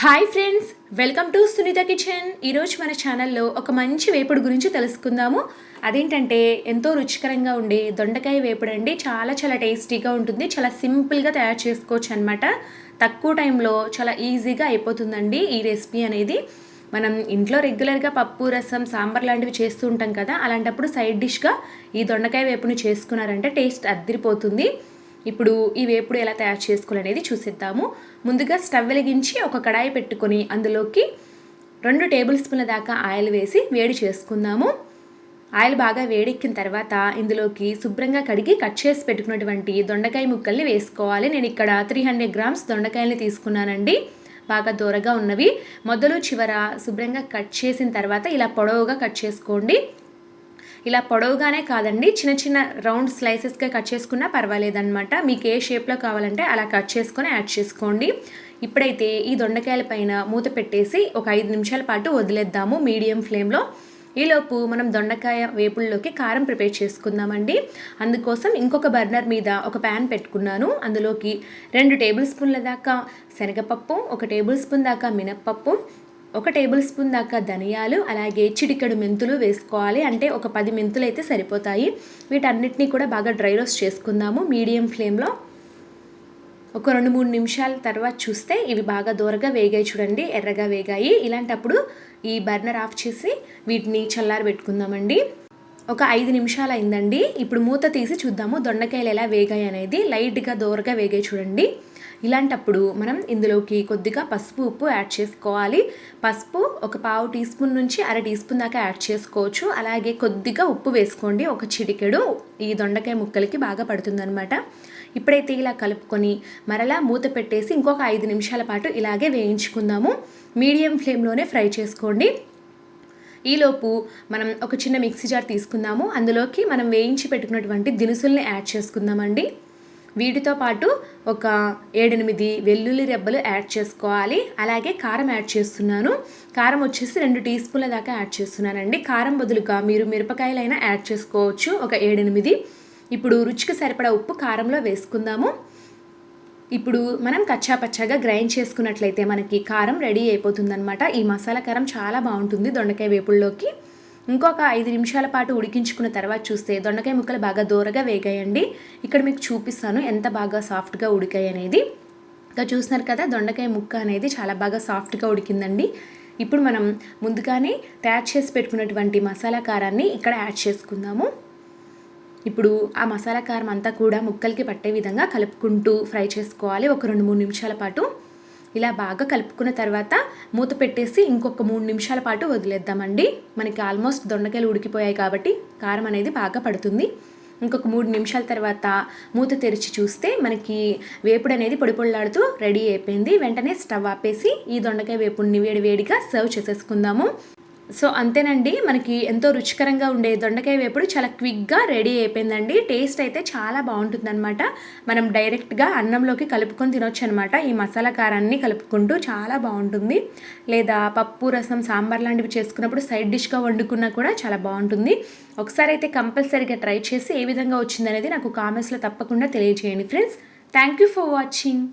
Hi friends, welcome to Sunita kitchen. ఈరోజు మన ఛానల్లో ఒక మంచి వేపుడు గురించి తెలుసుకుందాము. అదేంటంటే ఎంతో రుచికరంగా ఉండే దొండకాయ వేపుడు అండి. చాలా చాలా టేస్టీగా ఉంటుంది. చాలా సింపుల్గా తయారు చేసుకోవచ్చు అనమాట. తక్కువ టైంలో చాలా ఈజీగా అయిపోతుందండి ఈ రెసిపీ అనేది. మనం ఇంట్లో రెగ్యులర్గా పప్పు, రసం, సాంబార్ లాంటివి చేస్తూ ఉంటాం కదా. అలాంటప్పుడు సైడ్ డిష్గా ఈ దొండకాయ వేపుని చేసుకున్నారంటే టేస్ట్ అద్దిరిపోతుంది. ఇప్పుడు ఈ వేపుడు ఎలా తయారు చేసుకోవాలనేది చూసేద్దాము. ముందుగా స్టవ్ వెలిగించి ఒక కడాయి పెట్టుకొని అందులోకి 2 టేబుల్ స్పూన్ల దాకా ఆయిల్ వేసి వేడి చేసుకుందాము. ఆయిల్ బాగా వేడెక్కిన తర్వాత ఇందులోకి శుభ్రంగా కడిగి కట్ చేసి పెట్టుకున్నటువంటి దొండకాయ ముక్కల్ని వేసుకోవాలి. నేను ఇక్కడ 300 గ్రామ్స్ దొండకాయల్ని తీసుకున్నానండి. బాగా దూరగా ఉన్నవి. మొదలు చివర శుభ్రంగా కట్ చేసిన తర్వాత ఇలా పొడవుగా కట్ చేసుకోండి. ఇలా పొడవుగానే కాదండి, చిన్న చిన్న రౌండ్ స్లైసెస్గా కట్ చేసుకున్నా పర్వాలేదన్నమాట. మీకు ఏ షేప్లో కావాలంటే అలా కట్ చేసుకొని యాడ్ చేసుకోండి. ఇప్పుడైతే ఈ దొండకాయల పైన మూత పెట్టేసి ఒక 5 నిమిషాల పాటు వదిలేద్దాము మీడియం ఫ్లేమ్లో. ఈలోపు మనం దొండకాయ వేపుల్లోకి కారం ప్రిపేర్ చేసుకుందామండి. అందుకోసం ఇంకొక బర్నర్ మీద ఒక ప్యాన్ పెట్టుకున్నాను. అందులోకి 2 టేబుల్ స్పూన్ల దాకా శనగపప్పు, 1 టేబుల్ స్పూన్ దాకా మినప్పప్పు, 1 టేబుల్ స్పూన్ దాకా ధనియాలు, అలాగే చిటికెడు మెంతులు వేసుకోవాలి. అంటే ఒక 10 మెంతులు అయితే సరిపోతాయి. వీటన్నిటినీ కూడా బాగా డ్రై రోస్ట్ చేసుకుందాము మీడియం ఫ్లేమ్లో. ఒక 2-3 నిమిషాల తర్వాత చూస్తే ఇవి బాగా దూరగా వేగాయి చూడండి, ఎర్రగా వేగాయి. ఇలాంటప్పుడు ఈ బర్నర్ ఆఫ్ చేసి వీటిని చల్లారబెట్టుకుందామండి. ఒక 5 నిమిషాలు అయిందండి. ఇప్పుడు మూత తీసి చూద్దాము దొండకాయలు ఎలా వేగాయి అనేది. లైట్గా దూరగా వేగాయి చూడండి. ఇలాంటప్పుడు మనం ఇందులోకి కొద్దిగా పసుపు, ఉప్పు యాడ్ చేసుకోవాలి. పసుపు ఒక పావు టీ స్పూన్ నుంచి అర టీ స్పూన్ దాకా యాడ్ చేసుకోవచ్చు. అలాగే కొద్దిగా ఉప్పు వేసుకోండి, ఒక చిటికెడు. ఈ దొండకాయ ముక్కలకి బాగా పడుతుందన్నమాట. ఇప్పుడైతే ఇలా కలుపుకొని మరలా మూత పెట్టేసి ఇంకొక 5 నిమిషాల పాటు ఇలాగే వేయించుకుందాము. మీడియం ఫ్లేమ్లోనే ఫ్రై చేసుకోండి. ఈలోపు మనం ఒక చిన్న మిక్సీ జార్ తీసుకుందాము. అందులోకి మనం వేయించి పెట్టుకున్నటువంటి దినుసుల్ని యాడ్ చేసుకుందామండి. వీటితో పాటు ఒక 7-8 వెల్లుల్లి రెబ్బలు యాడ్ చేసుకోవాలి. అలాగే కారం యాడ్ చేస్తున్నాను. కారం వచ్చేసి 2 టీ స్పూన్ల దాకా యాడ్ చేస్తున్నానండి. కారం బదులుగా మీరు మిరపకాయలైనా యాడ్ చేసుకోవచ్చు, ఒక 7-8. ఇప్పుడు రుచికి సరిపడా ఉప్పు కారంలో వేసుకుందాము. ఇప్పుడు మనం కచ్చాపచ్చాగా గ్రైండ్ చేసుకున్నట్లయితే మనకి కారం రెడీ అయిపోతుందన్నమాట. ఈ మసాలా కారం చాలా బాగుంటుంది దొండకాయ వేపుల్లోకి. ఇంకొక 5 నిమిషాల పాటు ఉడికించుకున్న తర్వాత చూస్తే దొండకాయ ముక్కలు బాగా దూరగా వేగాయండి. ఇక్కడ మీకు చూపిస్తాను ఎంత బాగా సాఫ్ట్గా ఉడికాయి అనేది. ఇంకా చూస్తున్నారు కదా, దొండకాయ ముక్క అనేది చాలా బాగా సాఫ్ట్గా ఉడికిందండి. ఇప్పుడు మనం ముందుగానే తయారు చేసి పెట్టుకున్నటువంటి మసాలా కారాన్ని ఇక్కడ యాడ్ చేసుకుందాము. ఇప్పుడు ఆ మసాలా కారం అంతా కూడా ముక్కలకి పట్టే విధంగా కలుపుకుంటూ ఫ్రై చేసుకోవాలి ఒక 2-3 నిమిషాల పాటు. ఇలా బాగా కలుపుకున్న తర్వాత మూత పెట్టేసి ఇంకొక 3 నిమిషాల పాటు వదిలేద్దామండి. మనకి ఆల్మోస్ట్ దొండకాయలు ఉడికిపోయాయి కాబట్టి కారం అనేది బాగా పడుతుంది. ఇంకొక 3 నిమిషాల తర్వాత మూత తెరిచి చూస్తే మనకి వేపుడు అనేది పొడి పొడిలాడుతూ రెడీ అయిపోయింది. వెంటనే స్టవ్ ఆపేసి ఈ దొండకాయ వేపుడిని వేడివేడిగా సర్వ్ చేసేసుకుందాము. సో అంతేనండి, మనకి ఎంతో రుచికరంగా ఉండే దొండకాయ వేపుడు చాలా క్విక్గా రెడీ అయిపోయిందండి. టేస్ట్ అయితే చాలా బాగుంటుందన్నమాట. మనం డైరెక్ట్గా అన్నంలోకి కలుపుకొని తినొచ్చు అనమాట. ఈ మసాలా కారాన్ని కలుపుకుంటూ చాలా బాగుంటుంది. లేదా పప్పు, రసం, సాంబార్ లాంటివి చేసుకున్నప్పుడు సైడ్ డిష్గా వండుకున్నా కూడా చాలా బాగుంటుంది. ఒకసారి అయితే కంపల్సరీగా ట్రై చేసి ఏ విధంగా వచ్చిందనేది నాకు కామెంట్స్లో తప్పకుండా తెలియజేయండి friends. Thank you for watching.